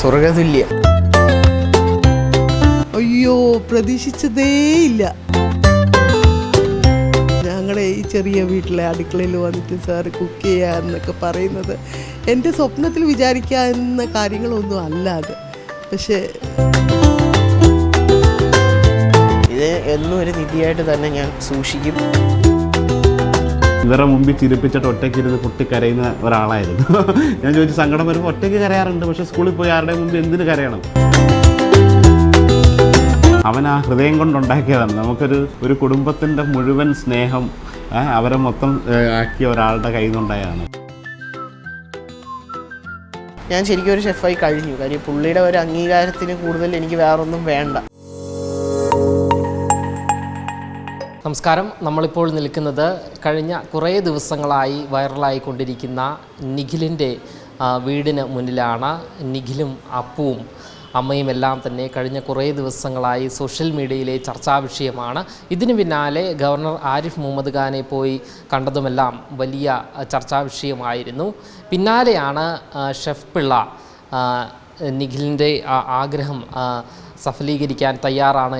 സ്വർഗതുല്യം. അയ്യോ, പ്രതീക്ഷിച്ചതേയില്ല. ഞങ്ങളുടെ ഈ ചെറിയ വീട്ടിലെ അടുക്കളയിൽ വന്നിട്ട് സാറ് കുക്ക് ചെയ്യാന്നൊക്കെ പറയുന്നത് എൻ്റെ സ്വപ്നത്തിൽ വിചാരിക്കാവുന്ന കാര്യങ്ങളൊന്നും അല്ല അത്. പക്ഷേ ഇത് എന്നും ഒരു നിധിയായിട്ട് തന്നെ ഞാൻ സൂക്ഷിക്കും. ഇവരുടെ മുമ്പിൽ ചിരിപ്പിച്ചിട്ട് ഒറ്റയ്ക്കിരുന്ന് കുട്ടി കരയുന്ന ഒരാളായിരുന്നു. ഞാൻ ചോദിച്ചു, സങ്കടം വരുമ്പോൾ ഒറ്റയ്ക്ക് കരയാറുണ്ട്, പക്ഷേ സ്കൂളിൽ പോയി ആരുടെ മുമ്പിൽ എന്തിനു കരയണം? അവൻ ആ ഹൃദയം കൊണ്ടുണ്ടാക്കിയതാണ്. നമുക്കൊരു കുടുംബത്തിൻ്റെ മുഴുവൻ സ്നേഹം അവരെ മൊത്തം ആക്കിയ ഒരാളുടെ കയ്യിൽ നിന്നുണ്ടായതാണ്. ഞാൻ ശരിക്കും ഒരു ഷെഫായി കഴിഞ്ഞു. കാര്യം പുള്ളിയുടെ ഒരു അംഗീകാരത്തിന് കൂടുതൽ എനിക്ക് വേറൊന്നും വേണ്ട. നമസ്കാരം. നമ്മളിപ്പോൾ നിൽക്കുന്നത് കഴിഞ്ഞ കുറേ ദിവസങ്ങളായി വൈറലായിക്കൊണ്ടിരിക്കുന്ന നിഖിലിൻ്റെ വീടിന് മുന്നിലാണ്. നിഖിലും അപ്പുവും അമ്മയും എല്ലാം തന്നെ കഴിഞ്ഞ കുറേ ദിവസങ്ങളായി സോഷ്യൽ മീഡിയയിലെ ചർച്ചാ വിഷയമാണ്. ഇതിനു പിന്നാലെ ഗവർണർ ആരിഫ് മുഹമ്മദ് ഖാനെ പോയി കണ്ടതുമെല്ലാം വലിയ ചർച്ചാ വിഷയമായിരുന്നു. പിന്നാലെയാണ് ഷെഫ് പിള്ള നിഖിലിൻ്റെ ആഗ്രഹം സഫലീകരിക്കാൻ തയ്യാറാണ്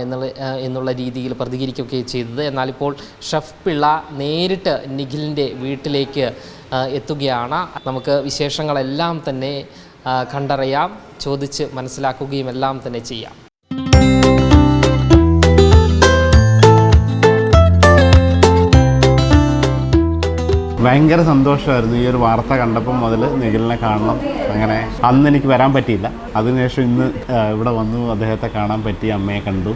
എന്നുള്ള രീതിയിൽ പ്രതികരിക്കുകയൊക്കെ ചെയ്തത്. എന്നാലിപ്പോൾ ഷെഫ് പിള്ള നേരിട്ട് നിഖിലിൻ്റെ വീട്ടിലേക്ക് എത്തുകയാണ്. നമുക്ക് വിശേഷങ്ങളെല്ലാം തന്നെ കണ്ടറിയാം, ചോദിച്ച് മനസ്സിലാക്കുകയും എല്ലാം തന്നെ ചെയ്യാം. ഭയങ്കര സന്തോഷമായിരുന്നു ഈ ഒരു വാർത്ത കണ്ടപ്പം മുതൽ നിഖിലിനെ കാണണം. അങ്ങനെ അന്ന് എനിക്ക് വരാൻ പറ്റിയില്ല. അതിനുശേഷം ഇന്ന് ഇവിടെ വന്നു, അദ്ദേഹത്തെ കാണാൻ പറ്റി, അമ്മയെ കണ്ടു.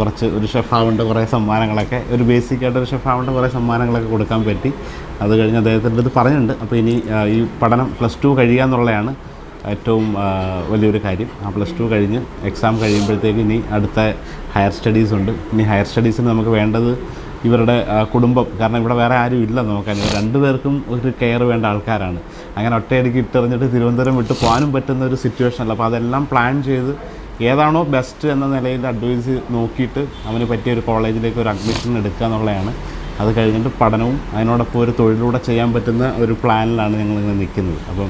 കുറച്ച് ഒരു ഷെഫ് ആവേണ്ട കുറേ സമ്മാനങ്ങളൊക്കെ, ഒരു ബേസിക്കായിട്ട് ഒരു ഷെഫ് ആവേണ്ട കുറേ സമ്മാനങ്ങളൊക്കെ കൊടുക്കാൻ പറ്റി. അത് കഴിഞ്ഞ് അദ്ദേഹത്തിൻ്റെ അടുത്ത് പറഞ്ഞിട്ടുണ്ട്. അപ്പോൾ ഇനി ഈ പഠനം +2 കഴിയുക എന്നുള്ളതാണ് ഏറ്റവും വലിയൊരു കാര്യം. ആ +2 കഴിഞ്ഞ് എക്സാം കഴിയുമ്പോഴത്തേക്ക് ഇനി അടുത്ത ഹയർ സ്റ്റഡീസ് ഉണ്ട്. ഇനി ഹയർ സ്റ്റഡീസിന് നമുക്ക് വേണ്ടത് ഇവരുടെ കുടുംബം. കാരണം ഇവിടെ വേറെ ആരും ഇല്ല നോക്കാൻ. ഇവർ രണ്ടുപേർക്കും ഒരു കെയർ വേണ്ട ആൾക്കാരാണ്. അങ്ങനെ ഒറ്റയടിക്ക് ഇട്ടെറിഞ്ഞിട്ട് തിരുവനന്തപുരം വിട്ട് പോകാനും പറ്റുന്ന ഒരു സിറ്റുവേഷൻ അല്ല. അപ്പോൾ അതെല്ലാം പ്ലാൻ ചെയ്ത് ഏതാണോ ബെസ്റ്റ് എന്ന നിലയിൽ അഡ്വൈസ് നോക്കിയിട്ട് അവന് പറ്റിയ ഒരു കോളേജിലേക്ക് ഒരു അഡ്മിഷൻ എടുക്കുക എന്നുള്ളതാണ്. അത് കഴിഞ്ഞിട്ട് പഠനവും അതിനോടൊപ്പം ഒരു തൊഴിലൂടെ ചെയ്യാൻ പറ്റുന്ന ഒരു പ്ലാനിലാണ് ഞങ്ങളിങ്ങനെ നിൽക്കുന്നത്. അപ്പം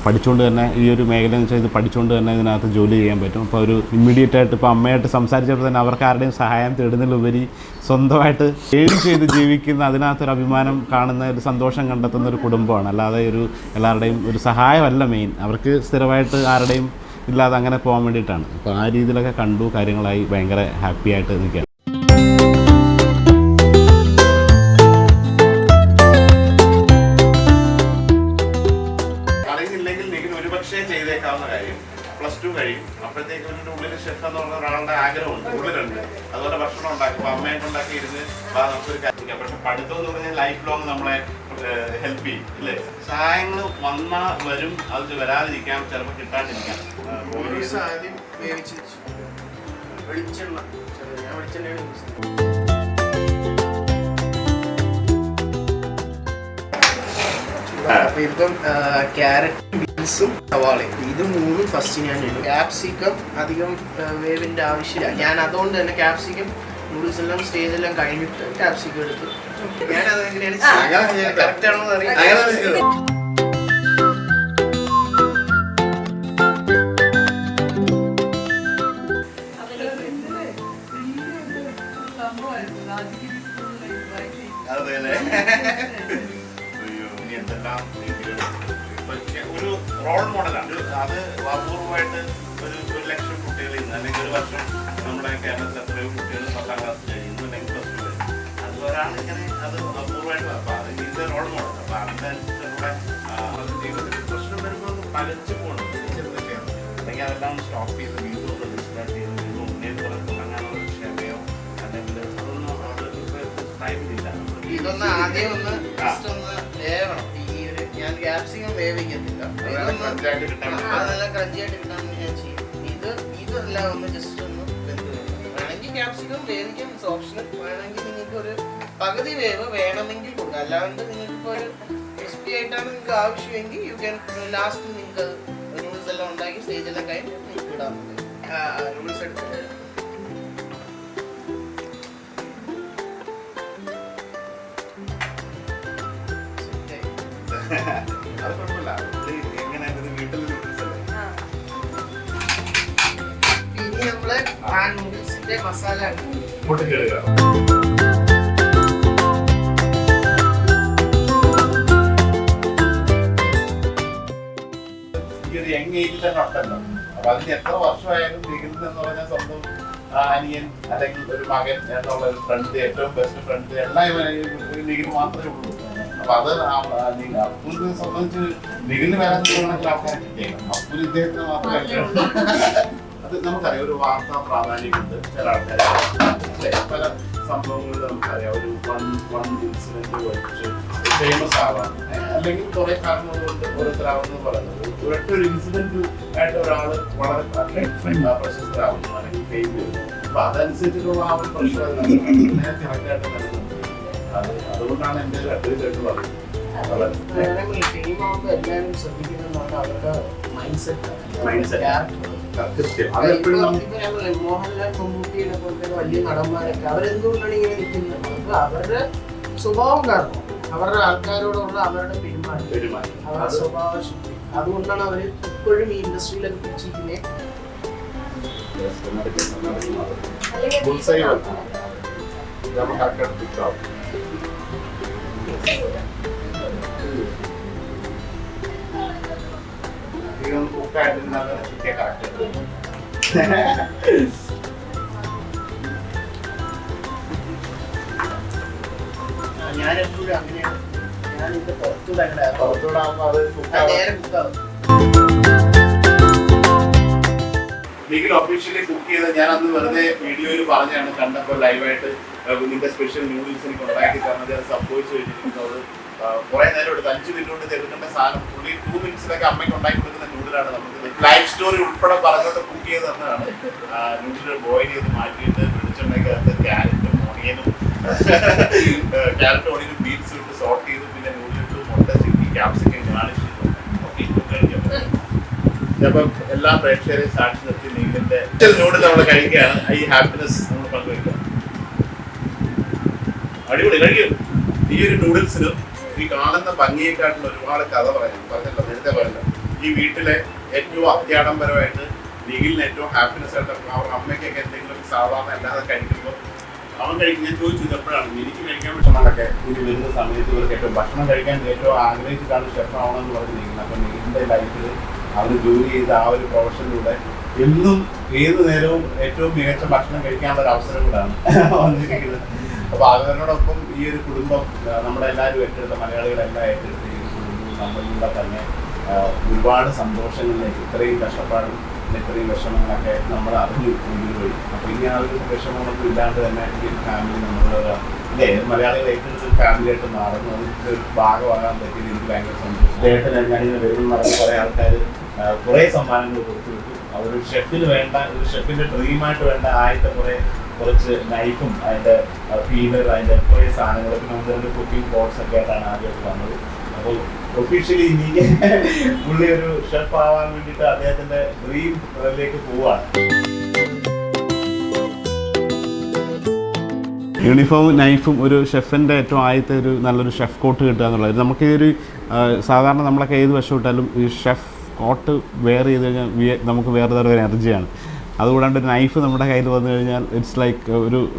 പഠിച്ചുകൊണ്ട് തന്നെ ഈ ഒരു മേഖല എന്ന് വെച്ചാൽ ഇത് പഠിച്ചുകൊണ്ട് തന്നെ ഇതിനകത്ത് ജോലി ചെയ്യാൻ പറ്റും. അപ്പോൾ ഒരു ഇമ്മീഡിയറ്റ് ആയിട്ട് ഇപ്പോൾ അമ്മയായിട്ട് സംസാരിച്ചപ്പോൾ തന്നെ അവർക്ക് ആരുടെയും സഹായം തേടുന്നതിലുപരി സ്വന്തമായിട്ട് ഏൺ ചെയ്ത് ജീവിക്കുന്ന, അതിനകത്തൊരു അഭിമാനം കാണുന്ന, ഒരു സന്തോഷം കണ്ടെത്തുന്ന ഒരു കുടുംബമാണ്. അല്ലാതെ എല്ലാവരുടെയും ഒരു സഹായമല്ല മെയിൻ. അവർക്ക് സ്ഥിരമായിട്ട് ആരുടെയും ഇല്ലാതെ അങ്ങനെ പോകാൻ വേണ്ടിയിട്ടാണ്. അപ്പോൾ ആ രീതിയിലൊക്കെ കണ്ടു, കാര്യങ്ങളായി ഭയങ്കര ഹാപ്പി ആയിട്ട് നിൽക്കുകയാണ്. +2 കഴിയും. അപ്പോഴത്തേക്ക് അവരുടെ ഉള്ളിൽ ഷെഫ് എന്ന് പറഞ്ഞ ഒരാളുടെ ആഗ്രഹമുണ്ട്, ഉള്ളിലുണ്ട്. അതുപോലെ ഭക്ഷണം ഉണ്ടാക്കും, അമ്മയെ കൊണ്ടാക്കി ഇരുന്ന് നമുക്കൊരു കാര്യം. പക്ഷെ പഠിത്തം എന്ന് പറഞ്ഞാൽ ലൈഫ് ലോങ് നമ്മളെ ഹെൽപ്പ് ചെയ്യും, ഇല്ലേ? സഹായങ്ങൾ വന്നാൽ വരും, അത് വരാതിരിക്കാം, ചിലപ്പോൾ കിട്ടാണ്ടിരിക്കാം. ആദ്യം വേവിച്ച് വെളിച്ചെണ്ണ, ഞാൻ വെളിച്ചെണ്ണയാണ് അപ്പോൾ ഇപ്പം ക്യാരറ്റ്, ബീൻസും സവാളയും ഇത് മൂന്നും ഫസ്റ്റ് ഞാൻ ഇടും. ക്യാപ്സിക്കം അധികം വേവിൻ്റെ ആവശ്യമില്ല. ഞാൻ അതുകൊണ്ട് തന്നെ ക്യാപ്സിക്കം നൂഡിൽസ് എല്ലാം സ്റ്റേജെല്ലാം കഴിഞ്ഞിട്ട് ക്യാപ്സിക്കം എടുത്തു. ഞാനത് എങ്ങനെയാണ് കറക്റ്റ് ആണോ അറിയാം. ഒരു റോൾ മോഡലാണ് അത്. അപൂർവമായിട്ട് ഒരു 1,00,000 കുട്ടികളിൽ നിന്ന്, അല്ലെങ്കിൽ ഒരു വർഷം നമ്മുടെ കേരളത്തിൽ എത്രയോ കുട്ടികൾ 10ാം ക്ലാസ് കഴിയുന്നു, അല്ലെങ്കിൽ +2 കഴിയും. അതുപോലാണ് ഇങ്ങനെ അത് അപൂർവമായിട്ട്. അപ്പോൾ അത് ഇതിൻ്റെ റോൾ മോഡൽ. അപ്പോൾ അതിനനുസരിച്ചുള്ള ജീവിതത്തിൽ പ്രശ്നം വരുമ്പോൾ പലച്ചു പോകണം, ചെറുതൊക്കെയാണ്. അല്ലെങ്കിൽ അതെല്ലാം സ്റ്റോപ്പ് ചെയ്ത് വീണ്ടും സ്റ്റാർട്ട് ചെയ്ത് വീണ്ടും ഉന്നേറ്റം തുടങ്ങാനുള്ള ക്ഷമയോ അല്ലെങ്കിൽ അതൊന്നും അവിടെ ടൈമിലില്ല. ഇതൊന്ന് ആദ്യം ഒന്ന് വേവണം. ഞാൻ ക്യാപ്സിക്കം വേവിക്കത്തില്ല, അതെല്ലാം ക്രഞ്ചിയായിട്ട് കിട്ടാൻ ഞാൻ ചെയ്യും. ഇതെല്ലാം ഒന്ന് ജസ്റ്റ് ഒന്ന് വെന്ത് വേണമെങ്കിൽ ക്യാപ്സിക്കം വേവിക്കാം, ഓപ്ഷണൽ. വേണമെങ്കിൽ നിങ്ങൾക്ക് ഒരു പകുതി വേവ് വേണമെങ്കിൽ കൊടുക്കാം. അല്ലാണ്ട് നിങ്ങൾക്കിപ്പോൾ ഒരു ക്രിസ്പി ആയിട്ടാണ് നിങ്ങൾക്ക് ആവശ്യമെങ്കിൽ യു ക്യാൻ ലാസ്റ്റ് നിങ്ങൾക്ക് നൂഡിൽസ് എല്ലാം ഉണ്ടാക്കി സ്റ്റേജെല്ലാം കഴിഞ്ഞ് നിങ്ങൾക്ക് ഇടാൻ പറ്റും. നൂഡിൽസ് എടുത്തിട്ട് അത് കുഴപ്പമില്ല. എങ്ങനെയാ വീട്ടിൽ നൂഡിൽസ് അല്ലേ? നമ്മള് ആ നൂഡിൽസിന്റെ മസാല പൊട്ടിച്ചെടുക്കുക. ഈ ഒരു യങ് ഏജിൽ തന്നെ ഉണ്ടല്ലോ. അപ്പൊ അതിന് എത്ര വർഷമായാലും നിഖിൽ എന്ന് പറഞ്ഞാൽ സ്വന്തം അനിയൻ അല്ലെങ്കിൽ ഒരു മകൻ എന്നുള്ള ഒരു ഫ്രണ്ട്, ഏറ്റവും ബെസ്റ്റ് ഫ്രണ്ട് എല്ലാം നിഖിൽ മാത്രമേ ഉള്ളൂ. അപ്പൊ അത് അപ്പൂരിനെ സംബന്ധിച്ച് നിഖിലിന് വരാൻ തോന്നണമെങ്കിൽ ആൾക്കാരെ കിട്ടിയേക്കാം. അപ്പൂര് ഇദ്ദേഹത്തിന് മാത്രമല്ല. അത് നമുക്കറിയാം, ഒരു വാർത്താ പ്രാധാന്യമുണ്ട്. ചില ആൾക്കാർ പല സംഭവങ്ങൾ നമുക്കറിയാം, ഒരു വൺ ഇൻസിഡന്റ് വെച്ച് ഫേമസ് ആവാം, അല്ലെങ്കിൽ കുറെ കാരണങ്ങൾ കൊണ്ട് ഓരോരുത്തരാവുന്നത് പറയുന്നത് ഒരൊറ്റൊരു ഇൻസിഡന്റ് ആയിട്ട് ഒരാൾ വളരെ പ്രശസ്തരാകുന്നു അല്ലെങ്കിൽ ഫെയിം ചെയ്യുന്നു. അപ്പൊ അതനുസരിച്ചിട്ടുള്ള ആ ഒരു പ്രശ്നം കറക്റ്റായിട്ട് നൽകുന്നത്. അതുകൊണ്ടാണ് എൻ്റെ ഒരു അഡ്വൈസ് ആയിട്ട് പറയുന്നത്. എല്ലാവരും ശ്രദ്ധിക്കുന്നതാണ് അവരുടെ മൈൻഡ് സെറ്റ്. മോഹൻലാൽ, മമ്മൂട്ടിയുടെ പോലത്തെ വലിയ നടന്മാരൊക്കെ അവരെന്തുകൊണ്ടാണ് ഇങ്ങനെ നിൽക്കുന്നത്? അവരുടെ സ്വഭാവം കാരണം, അവരുടെ ആൾക്കാരോടുള്ള അവരുടെ പെരുമാറ്റം, അവരുടെ സ്വഭാവ ശുദ്ധി, അതുകൊണ്ടാണ് അവർ ഇപ്പോഴും ഈ ഇൻഡസ്ട്രിയിലൊക്കെ പിടിച്ചിരിക്കുന്നത്. ഞാനെപ്പോഴും അങ്ങനെയാണ്. ഞാനിത് പുറത്തൂടാകുമ്പോൾ അത് നേരെ കുക്കാവും. നിഖിൽ ഒഫീഷ്യലി കുക്ക് ചെയ്ത് ഞാൻ അന്ന് വെറുതെ വീഡിയോയിൽ പറഞ്ഞാണ്, കണ്ടപ്പോൾ ലൈവായിട്ട് നിന്റെ സ്പെഷ്യൽ നൂഡിൽസ് എനിക്ക് ഉണ്ടാക്കി തന്നത്. അത് സംഭവിച്ചു കഴിഞ്ഞിരിക്കുന്നത് കുറെ നേരം എടുത്ത് 5 മിനിറ്റ് കൊണ്ട് എടുക്കേണ്ട സാധനം പുള്ളി 2 മിനിറ്റ്സിലൊക്കെ അമ്മയ്ക്ക് ഉണ്ടാക്കി കൊടുക്കുന്ന നൂഡിലാണ് നമുക്ക് ലൈഫ് സ്റ്റോറി ഉൾപ്പെടെ പറഞ്ഞിട്ട് കുക്ക് ചെയ്ത് തന്നതാണ്. നൂഡിൽ ബോയിൽ ചെയ്ത് മാറ്റിയിട്ട് വെളിച്ചെണ്ണയ്ക്കകത്ത് ക്യാരറ്റും ഓണിയനും ബീൻസും ഇട്ട് സോട്ട് ചെയ്ത് പിന്നെ നൂഡിലിട്ട് മുട്ട ചിക്കി ക്യാപ്സിക്കം ഗാർണിഷ് ചെയ്ത് കഴിക്കാൻ. അപ്പം എല്ലാ പ്രേക്ഷകരെയും സാക്ഷി നിർത്തി നിഖിലിന്റെ നൂഡിൽ നമ്മൾ കഴിക്കുകയാണ്. ഈ ഹാപ്പിനെസ് നമ്മൾ പങ്കുവയ്ക്കുക. അടിപൊളി കഴിക്കും. ഈ ഒരു നൂഡിൽസിനും ഈ കാണുന്ന ഭംഗിയെക്കാട്ടിൽ ഒരുപാട് കഥ പറഞ്ഞല്ലോ, നേരത്തെ പറഞ്ഞല്ലോ. ഈ വീട്ടിലെ ഏറ്റവും അത്യാഡംബരമായിട്ട് നിഖിലിന് ഏറ്റവും ഹാപ്പിനെസ് ആയിട്ട് അവരുടെ അമ്മയ്ക്കൊക്കെ എന്തെങ്കിലും സാധാരണ അല്ലാതെ കഴിക്കുമ്പോൾ അവൻ കഴിക്കും. ഞാൻ ചോദിച്ചു എപ്പോഴാണ് എനിക്ക് കഴിക്കാൻ ഭക്ഷണമൊക്കെ ഇത് വരുന്ന സമയത്ത് ഇവർക്ക് ഏറ്റവും ഭക്ഷണം കഴിക്കാൻ ഏറ്റവും ആഗ്രഹിച്ചിട്ടാണ് ഷെഫ് ആവണമെന്ന് പറഞ്ഞിരിക്കുന്നത്. അപ്പം നിഖിലിന്റെ ലൈഫിൽ അവർ ജോലി ചെയ്ത ആ ഒരു പ്രൊഫഷനിലൂടെ എന്നും ഏത് നേരവും ഏറ്റവും മികച്ച ഭക്ഷണം കഴിക്കാനുള്ള ഒരു അവസരം കൂടാണ് വന്നിരിക്കുന്നത്. അപ്പൊ അവരോടൊപ്പം ഈ ഒരു കുടുംബം നമ്മളെല്ലാവരും ഏറ്റെടുത്ത, മലയാളികളെല്ലാം ഏറ്റെടുത്ത ഈ ഒരു കുടുംബവും നമ്മളിലൂടെ തന്നെ ഒരുപാട് സന്തോഷങ്ങളിലേക്ക്, ഇത്രയും കഷ്ടപ്പാടും ഇത്രയും വിഷമങ്ങളൊക്കെ നമ്മൾ അറിഞ്ഞു കൊണ്ടുപോയി. അപ്പൊ ഇനി ആ ഒരു വിഷമങ്ങളൊന്നും ഇല്ലാണ്ട് തന്നെ ഈ ഫാമിലി നമ്മളൊരു മലയാളികൾ ഏറ്റെടുത്ത ഫാമിലിയായിട്ട് മാറുന്നു. അതിൻ്റെ ഒരു ഭാഗമാകാൻ പറ്റിയത് എനിക്ക് ഭയങ്കര സന്തോഷം. ചേട്ടൻ ഞാനിങ്ങനെ വരുമെന്ന് പറഞ്ഞ കുറേ ആൾക്കാർ കുറേ സമ്മാനങ്ങൾ കൊടുത്തു വിട്ടു. ഒരു ഷെഫിന് വേണ്ട, ഒരു ഷെഫിന്റെ ഡ്രീമായിട്ട് വേണ്ട ആദ്യത്തെ കുറച്ച് നൈഫും അതിന്റെ ഫീലർ, അതിന്റെ കുറേ സാധനങ്ങൾ, പിന്നെ ഒന്ന് കുക്കിംഗ് പോട്ട്സ് ഒക്കെ ആയിട്ടാണ് ആദ്യമായിട്ട് വന്നത്. അപ്പോൾ ഒഫീഷ്യലി ഇനി പുള്ളി ഒരു ഷെഫ് ആവാൻ വേണ്ടിയിട്ട് അദ്ദേഹത്തിന്റെ ഡ്രീമിലേക്ക് പോവാണ്. യൂണിഫോമും നൈഫും ഒരു ഷെഫിൻ്റെ ഏറ്റവും ആദ്യത്തെ ഒരു നല്ലൊരു ഷെഫ് കോട്ട് കിട്ടുക എന്നുള്ളത്. നമുക്ക് ഈ ഒരു സാധാരണ നമ്മളൊക്കെ ഏത് വശം ഇട്ടാലും ഈ ഷെഫ് കോട്ട് വെയർ ചെയ്ത് കഴിഞ്ഞാൽ നമുക്ക് വേറെ തരം ഒരു എനർജിയാണ്. അതുകൂടാണ്ട് ഒരു നൈഫ് നമ്മുടെ കയ്യിൽ വന്നു കഴിഞ്ഞാൽ ഇറ്റ്സ് ലൈക്ക്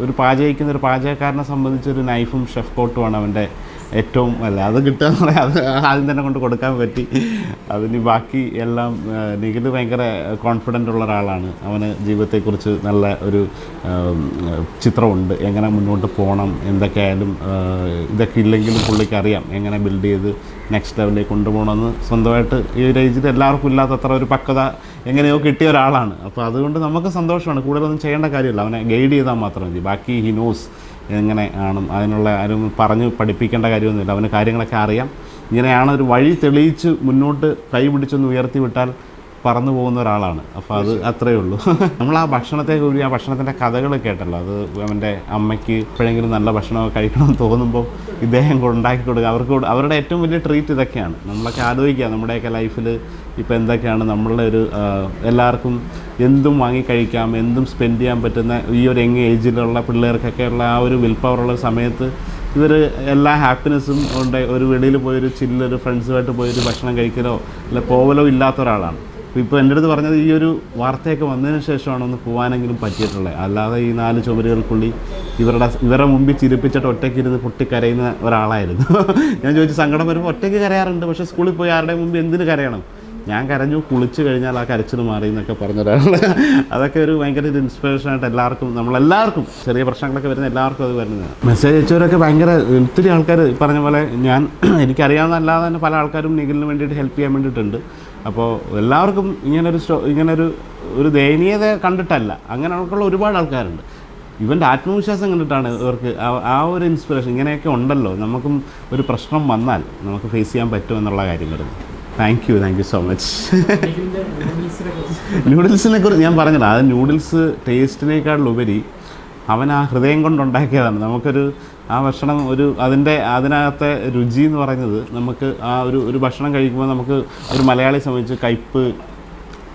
ഒരു പാചകിക്കുന്ന ഒരു പാചകക്കാരനെ സംബന്ധിച്ചൊരു നൈഫും ഷെഫ് കോട്ടുമാണ് അവൻ്റെ ഏറ്റവും അത് കിട്ടുക എന്ന് പറയാം. അത് ആദ്യം തന്നെ കൊണ്ട് കൊടുക്കാൻ പറ്റി. അതിന് ബാക്കി എല്ലാം നിഖിൽ ഭയങ്കര കോൺഫിഡൻ്റ് ഉള്ള ഒരാളാണ്. അവന് ജീവിതത്തെക്കുറിച്ച് നല്ല ഒരു ചിത്രമുണ്ട്, എങ്ങനെ മുന്നോട്ട് പോകണം, എന്തൊക്കെയായാലും ഇതൊക്കെ ഇല്ലെങ്കിലും പുള്ളിക്ക് അറിയാം എങ്ങനെ ബിൽഡ് ചെയ്ത് നെക്സ്റ്റ് ലെവലിലേക്ക് കൊണ്ടുപോകണമെന്ന്. സ്വന്തമായിട്ട് ഈ ഒരു ഏജിൽ എല്ലാവർക്കും ഇല്ലാത്തത്ര ഒരു പക്വത എങ്ങനെയോ കിട്ടിയ ഒരാളാണ്. അപ്പോൾ അതുകൊണ്ട് നമുക്ക് സന്തോഷമാണ്. കൂടുതലൊന്നും ചെയ്യേണ്ട കാര്യമില്ല, അവനെ ഗൈഡ് ചെയ്താൽ മാത്രം മതി. ബാക്കി ഹി നോസ് എങ്ങനെ ആണ്, അതിനുള്ള ആരും പറഞ്ഞ് പഠിപ്പിക്കേണ്ട കാര്യമൊന്നുമില്ല. അവന് കാര്യങ്ങളൊക്കെ അറിയാം. ഇങ്ങനെയാണ് ഒരു വഴി തെളിയിച്ച് മുന്നോട്ട് കൈ പിടിച്ചൊന്ന് ഉയർത്തി വിട്ടാൽ പറന്നു പോകുന്ന ഒരാളാണ്. അപ്പോൾ അത് അത്രയേ ഉള്ളൂ. നമ്മൾ ആ ഭക്ഷണത്തെ കൂടി, ആ ഭക്ഷണത്തിൻ്റെ കഥകൾ കേട്ടല്ലോ. അത് അവൻ്റെ അമ്മയ്ക്ക് എപ്പോഴെങ്കിലും നല്ല ഭക്ഷണമൊക്കെ കഴിക്കണമെന്ന് തോന്നുമ്പോൾ ഇദ്ദേഹം ഉണ്ടാക്കി കൊടുക്കുക. അവരുടെ ഏറ്റവും വലിയ ട്രീറ്റ് ഇതൊക്കെയാണ്. നമ്മളൊക്കെ ആലോചിക്കുക നമ്മുടെയൊക്കെ ലൈഫിൽ ഇപ്പോൾ എന്തൊക്കെയാണ് നമ്മളുടെ ഒരു എല്ലാവർക്കും എന്തും വാങ്ങി കഴിക്കാം, എന്തും സ്പെൻഡ് ചെയ്യാൻ പറ്റുന്ന ഈ ഒരു യങ് ഏജിലുള്ള പിള്ളേർക്കൊക്കെ ഉള്ള ആ ഒരു വിൽ പവറുള്ള സമയത്ത് ഇവർ എല്ലാ ഹാപ്പിനെസ്സും ഉണ്ട്. ഒരു വെളിയിൽ പോയൊരു ചില്ലൊരു ഫ്രണ്ട്സുമായിട്ട് പോയൊരു ഭക്ഷണം കഴിക്കലോ അല്ല പോവലോ ഇല്ലാത്ത ഒരാളാണ്. ഇപ്പോൾ എൻ്റെ അടുത്ത് പറഞ്ഞത് ഈ ഒരു വാർത്തയൊക്കെ വന്നതിന് ശേഷമാണ് ഒന്ന് പോകാനെങ്കിലും പറ്റിയിട്ടുള്ളത്. അല്ലാതെ ഈ 4 ചുമരുകൾക്കുള്ളിൽ ഇവരുടെ മുമ്പിൽ ചിരിപ്പിച്ചിട്ട് ഒറ്റയ്ക്ക് ഇരുന്ന് പൊട്ടിക്കരയുന്ന ഒരാളായിരുന്നു. ഞാൻ ചോദിച്ചു, സങ്കടം വരുമ്പോൾ ഒറ്റയ്ക്ക് കരയാറുണ്ട്, പക്ഷേ സ്കൂളിൽ പോയി ആരുടെ മുമ്പ് എന്തിന് കരയണം? ഞാൻ കരഞ്ഞു, കുളിച്ച് കഴിഞ്ഞാൽ ആ കരച്ചിൽ മാറി എന്നൊക്കെ പറഞ്ഞൊരാൾ. അതൊക്കെ ഒരു ഭയങ്കര ഒരു ഇൻസ്പിറേഷനായിട്ട് നമ്മളെല്ലാവർക്കും ചെറിയ പ്രശ്നങ്ങളൊക്കെ വരുന്ന എല്ലാവർക്കും അത് വരുന്നതാണ്. മെസ്സേജ് അയച്ചവരൊക്കെ ഭയങ്കര ഒത്തിരി ആൾക്കാർ പറഞ്ഞ പോലെ എനിക്കറിയാവുന്ന അല്ലാതെ തന്നെ പല ആൾക്കാരും നിഖിലിന് വേണ്ടിയിട്ട് ഹെൽപ്പ് ചെയ്യാൻ വേണ്ടിയിട്ടുണ്ട്. അപ്പോൾ എല്ലാവർക്കും ഇങ്ങനൊരു ദയനീയത കണ്ടിട്ടല്ല, അങ്ങനെയൊക്കെയുള്ള ഒരുപാട് ആൾക്കാരുണ്ട്. ഇവൻ്റെ ആത്മവിശ്വാസം കണ്ടിട്ടാണ് ഇവർക്ക് ആ ഒരു ഇൻസ്പിറേഷൻ. ഇങ്ങനെയൊക്കെ ഉണ്ടല്ലോ, നമുക്കും ഒരു പ്രശ്നം വന്നാൽ നമുക്ക് ഫേസ് ചെയ്യാൻ പറ്റുമെന്നുള്ള കാര്യം വരുന്നത്. Thank you so much. നൂഡിൽസിനെ കുറിച്ച് ഞാൻ പറഞ്ഞില്ല, അത് നൂഡിൽസ് ടേസ്റ്റിനേക്കാളുപരി അവൻ ആ ഹൃദയം കൊണ്ടുണ്ടാക്കിയതാണ്. നമുക്കൊരു ആ ഭക്ഷണം അതിനകത്തെ രുചി എന്ന് പറയുന്നത് നമുക്ക് ആ ഒരു ഭക്ഷണം കഴിക്കുമ്പോൾ നമുക്ക് ഒരു മലയാളിയെ സംബന്ധിച്ച് കയ്പ്പ്,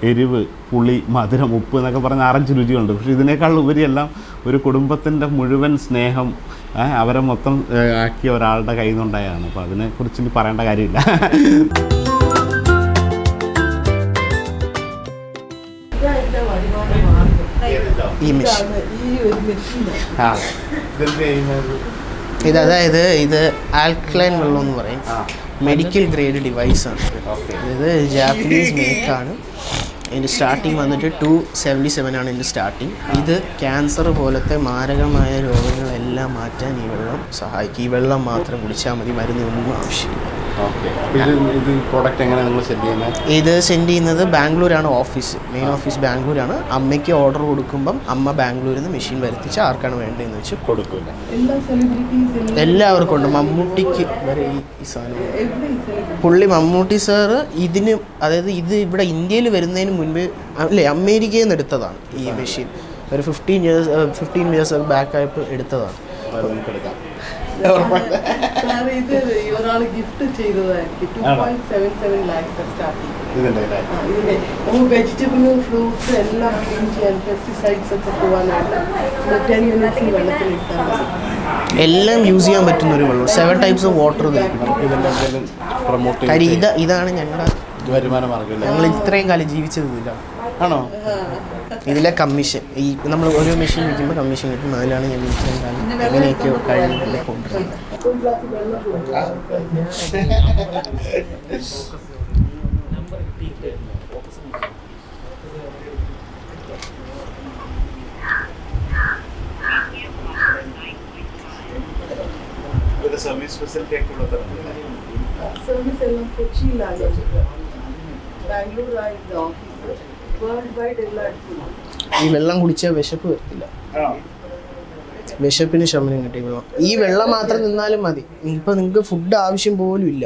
എരിവ്, പുളി, മധുരം, ഉപ്പ് എന്നൊക്കെ പറഞ്ഞ 6 രുചിയുണ്ട്. പക്ഷേ ഇതിനേക്കാൾ ഉപരിയെല്ലാം ഒരു കുടുംബത്തിൻ്റെ മുഴുവൻ സ്നേഹം അവരെ മൊത്തം ആക്കിയ ഒരാളുടെ കയ്യിൽ നിന്നുണ്ടായതാണ്. അപ്പോൾ അതിനെക്കുറിച്ച് ഇനി പറയേണ്ട കാര്യമില്ല. അതായത് ഇത് ആൽക്കലൈൻ വെള്ളം എന്ന് പറയും, മെഡിക്കൽ ഗ്രേഡ് ഡിവൈസാണ്. ഇത് ജാപ്പനീസ് മേക്കാണ്. ഇതിൻ്റെ സ്റ്റാർട്ടിങ് വന്നിട്ട് 277 ആണ് ഇതിൻ്റെ സ്റ്റാർട്ടിങ്. ഇത് ക്യാൻസർ പോലത്തെ മാരകമായ രോഗങ്ങളെല്ലാം മാറ്റാൻ ഈ വെള്ളം സഹായിക്കും. ഈ വെള്ളം മാത്രം കുടിച്ചാൽ മതി, മരുന്നൊന്നും ആവശ്യമില്ല. ഇത് സെൻഡ് ചെയ്യുന്നത് ബാംഗ്ലൂരാണ് ഓഫീസ്, മെയിൻ ഓഫീസ് ബാംഗ്ലൂരാണ്. അമ്മയ്ക്ക് ഓർഡർ കൊടുക്കുമ്പം അമ്മ ബാംഗ്ലൂരിൽ നിന്ന് മെഷീൻ വരുത്തിച്ച് ആർക്കാണ് വേണ്ടതെന്ന് വെച്ച് കൊടുക്കില്ല. എല്ലാവർക്കും ഉണ്ട്. മമ്മൂട്ടിക്ക് വരെ ഈ സാധനം. പുള്ളി മമ്മൂട്ടി സാറ് അതായത് ഇത് ഇവിടെ ഇന്ത്യയിൽ വരുന്നതിന് മുൻപ് അമേരിക്കയിൽ നിന്ന് എടുത്തതാണ് ഈ മെഷീൻ. ഒരു 15 ഇയേഴ്സ് ബാക്കായപ്പോൾ എടുത്തതാണ്. ഗിഫ്റ്റ് ചെയ്തതായിരിക്കും. 2.77 lakhs സ്റ്റാർട്ടിങ്. വെജിറ്റബിളും ഫ്രൂട്ട്സ് എല്ലാം ക്ലീൻ ചെയ്യാൻ, പെസ്റ്റിസൈഡ്സ് ഒക്കെ പോകാനായിട്ട് 10 minutes വെള്ളത്തിലിട്ടാൽ എല്ലാം യൂസ് ചെയ്യാൻ പറ്റുന്ന ഒരു വെള്ളം. 7 types ഓഫ് വാട്ടർ. ഇതാണ് ഞങ്ങളുടെ വരുമാന മാർഗ്ഗം. ഞങ്ങൾ ഇത്രയും കാലം ജീവിച്ചത് ഇതിലാണ്. ആണോ? ഇതിലെ കമ്മീഷൻ, ഈ നമ്മൾ ഓരോ മെഷീൻ വയ്ക്കുമ്പോൾ കമ്മീഷൻ കിട്ടും. അതിലാണ് ഞങ്ങൾ ഇത്രയും കാലം എങ്ങനെയൊക്കെ കഴിഞ്ഞിട്ട് കൊണ്ടുവരുന്നത്. സർവീസ് ഫെസിലിറ്റി ഒക്കെ ഉള്ള സർവീസ് എല്ലാം കൊച്ചിയിലാണ്. ബാംഗ്ലൂരായിട്ട് ഓഫീസ്, വേൾഡ് വൈഡ് എല്ലായിടത്തും. ഈ വെള്ളം കുടിച്ചാൽ വിശപ്പ് വരത്തില്ല. വിശപ്പിന് ശമനം കിട്ടിയ വെള്ളം. ഈ വെള്ളം മാത്രം നിന്നാലും മതി. ഇപ്പം നിങ്ങൾക്ക് ഫുഡ് ആവശ്യം പോലും ഇല്ല,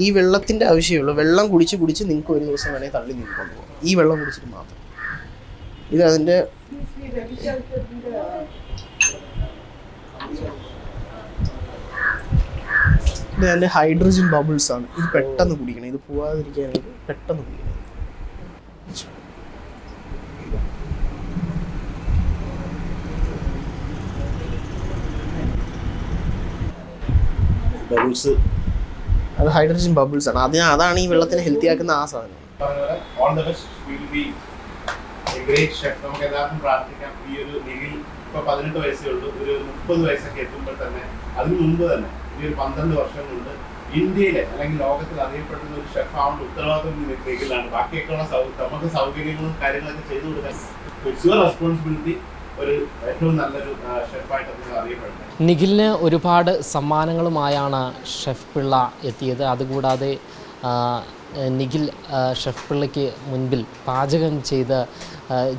ഈ വെള്ളത്തിൻ്റെ ആവശ്യമുള്ളൂ. വെള്ളം കുടിച്ച് നിങ്ങൾക്ക് ഒരു ദിവസം വേണമെങ്കിൽ തള്ളി നിൽക്കൊണ്ട് പോകും, ഈ വെള്ളം കുടിച്ചിട്ട് മാത്രം. ഇത് അതിൻ്റെ ഹൈഡ്രജൻ ബബിൾസ് ആണ്. ഇത് പെട്ടെന്ന് കുടിക്കണം, ഇത് പോവാതിരിക്കാനായിട്ട് പെട്ടെന്ന് കുടിക്കണം. അത് ഹൈഡ്രജൻ ബബിൾസ് ആണ്. അതാണ് ഈ വെള്ളത്തിനെ ഹെൽത്തി ആക്കുന്ന ആ സാധനം. നമുക്ക് എല്ലാവർക്കും പ്രാർത്ഥിക്കാം. ഈ ഒരു നിഖിൽ ഇപ്പൊ 18 വയസ്സേ ഉള്ളൂ. ഒരു 30 വയസ്സൊക്കെ എത്തുമ്പോൾ തന്നെ, അതിന് മുമ്പ് തന്നെ ഈ ഒരു 12 വർഷം കൊണ്ട് ഇന്ത്യയിലെ അല്ലെങ്കിൽ ലോകത്തിൽ അറിയപ്പെടുന്ന ഒരു ഷെഫ് ആവേണ്ട ഉത്തരവാദിത്വം നിഖിലാണ്. ബാക്കിയൊക്കെയുള്ള നമുക്ക് സൗകര്യങ്ങളും കാര്യങ്ങളൊക്കെ ചെയ്തു കൊടുക്കാൻ ഇറ്റ്സ് യുവർ റെസ്പോൺസിബിലിറ്റി. ഒരു ഏറ്റവും നല്ലൊരു ഷെഫായിട്ട് അറിയപ്പെടുന്നത്. നിഖിലിന് ഒരുപാട് സമ്മാനങ്ങളുമായാണ് ഷെഫ് പിള്ള എത്തിയത്. അതുകൂടാതെ നിഖിൽ ഷെഫ് പിള്ളയ്ക്ക് മുൻപിൽ പാചകം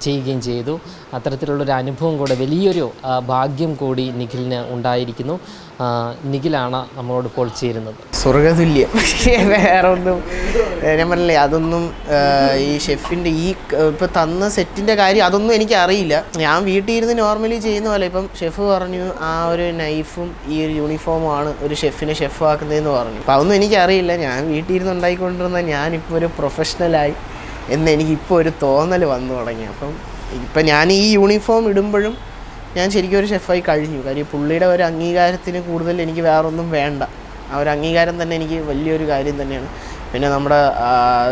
ചെയ്യുകയും ചെയ്തു. അത്തരത്തിലുള്ളൊരു അനുഭവം കൂടെ, വലിയൊരു ഭാഗ്യം കൂടി നിഖിലിന് ഉണ്ടായിരിക്കുന്നു. നിഖിലാണ് നമ്മളോട് ഇപ്പോൾ ചേരുന്നത്. സ്വർഗതുല്യം. വേറെ ഒന്നും ഞാൻ പറഞ്ഞില്ലേ, അതൊന്നും ഈ ഷെഫിൻ്റെ ഈ ഇപ്പം തന്ന സെറ്റിൻ്റെ കാര്യം അതൊന്നും എനിക്ക് അറിയില്ല. ഞാൻ വീട്ടിൽ ഇരുന്ന് നോർമലി ചെയ്യുന്ന പോലെ ഇപ്പം ഷെഫ് പറഞ്ഞു ആ ഒരു നൈഫും ഈ ഒരു യൂണിഫോമുമാണ് ഒരു ഷെഫിനെ ഷെഫ് ആക്കുന്നതെന്ന് പറഞ്ഞു. അപ്പം അതൊന്നും എനിക്കറിയില്ല. ഞാൻ വീട്ടിൽ ഇരുന്ന് ഉണ്ടായിക്കൊണ്ടിരുന്ന ഞാനിപ്പോൾ ഒരു പ്രൊഫഷണലായി എന്ന് എനിക്കിപ്പോൾ ഒരു തോന്നൽ വന്നു തുടങ്ങി. ഇപ്പം ഞാൻ ഈ യൂണിഫോം ഇടുമ്പോഴും ഞാൻ ശരിക്കും ഒരു ഷെഫായി കഴിഞ്ഞു. കാര്യം പുള്ളിയുടെ ഒരു അംഗീകാരത്തിന് കൂടുതൽ എനിക്ക് വേറൊന്നും വേണ്ട. ആ ഒരു അംഗീകാരം തന്നെ എനിക്ക് വലിയൊരു കാര്യം തന്നെയാണ്. പിന്നെ നമ്മുടെ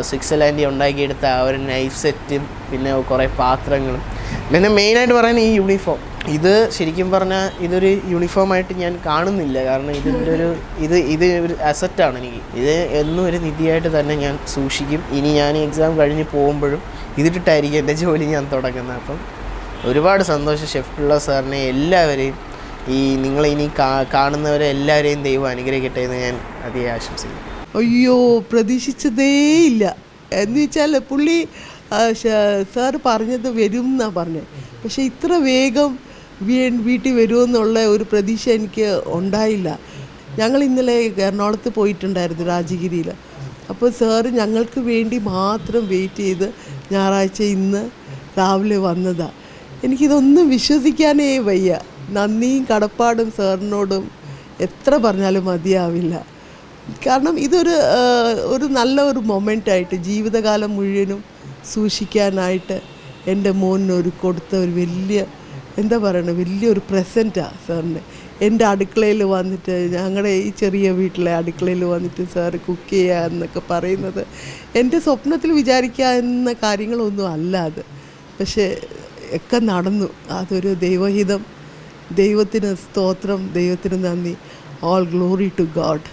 സ്വിറ്റ്സർലാൻഡിൽ ഉണ്ടാക്കിയെടുത്ത ആ ഒരു നൈഫ് സെറ്റും പിന്നെ കുറേ പാത്രങ്ങളും പിന്നെ മെയിനായിട്ട് പറയാൻ ഈ യൂണിഫോം. ഇത് ശരിക്കും പറഞ്ഞാൽ ഇതൊരു യൂണിഫോമായിട്ട് ഞാൻ കാണുന്നില്ല. കാരണം ഇതിൻ്റെ ഇത് ഒരു അസറ്റാണ് എനിക്ക്. ഇത് എന്നും ഒരു നിധിയായിട്ട് തന്നെ ഞാൻ സൂക്ഷിക്കും. ഇനി ഞാൻ എക്സാം കഴിഞ്ഞ് പോകുമ്പോഴും ഇതിട്ടിട്ടായിരിക്കും എൻ്റെ ജോലി ഞാൻ തുടങ്ങുന്നത്. അപ്പം ഒരുപാട് സന്തോഷം ഷെഫ് പിള്ള സാറിനെ എല്ലാവരെയും നിങ്ങളിനി കാണുന്നവരെ എല്ലാവരെയും ദൈവം അനുഗ്രഹിക്കട്ടെ എന്ന് ഞാൻ അതിയെ ആശംസിക്കുന്നു. അയ്യോ, പ്രതീക്ഷിച്ചതേയില്ല. എന്ന് വെച്ചാൽ പുള്ളി സാറ് പറഞ്ഞത് വരും എന്നാണ് പറഞ്ഞത്. പക്ഷേ ഇത്ര വേഗം വീട്ടിൽ വരുമെന്നുള്ള ഒരു പ്രതീക്ഷ എനിക്ക് ഉണ്ടായില്ല. ഞങ്ങൾ ഇന്നലെ എറണാകുളത്ത് പോയിട്ടുണ്ടായിരുന്നു, രാജഗിരിയിൽ. അപ്പോൾ സാറ് ഞങ്ങൾക്ക് വേണ്ടി മാത്രം വെയിറ്റ് ചെയ്ത് ഞായറാഴ്ച ഇന്ന് രാവിലെ വന്നതാണ്. എനിക്കിതൊന്നും വിശ്വസിക്കാനേ വയ്യ. നന്ദിയും കടപ്പാടും സാറിനോടും എത്ര പറഞ്ഞാലും മതിയാവില്ല. കാരണം ഇതൊരു നല്ല ഒരു മൊമെൻ്റായിട്ട് ജീവിതകാലം മുഴുവനും സൂക്ഷിക്കാനായിട്ട് എൻ്റെ മോനൊരു കൊടുത്ത ഒരു വലിയൊരു പ്രസൻറ്റാണ് സാറിന്. എൻ്റെ അടുക്കളയിൽ വന്നിട്ട്, ഞങ്ങളുടെ ഈ ചെറിയ വീട്ടിലെ അടുക്കളയിൽ വന്നിട്ട് സാറ് കുക്ക് ചെയ്യുക എന്നൊക്കെ പറയുന്നത് എൻ്റെ സ്വപ്നത്തിൽ വിചാരിക്കാവുന്ന കാര്യങ്ങളൊന്നും അല്ല അത്. പക്ഷേ ഒക്കെ നടന്നു. അതൊരു ദൈവഹിതം. ദൈവത്തിന് സ്തോത്രം, ദൈവത്തിന് നന്ദി. All glory to God.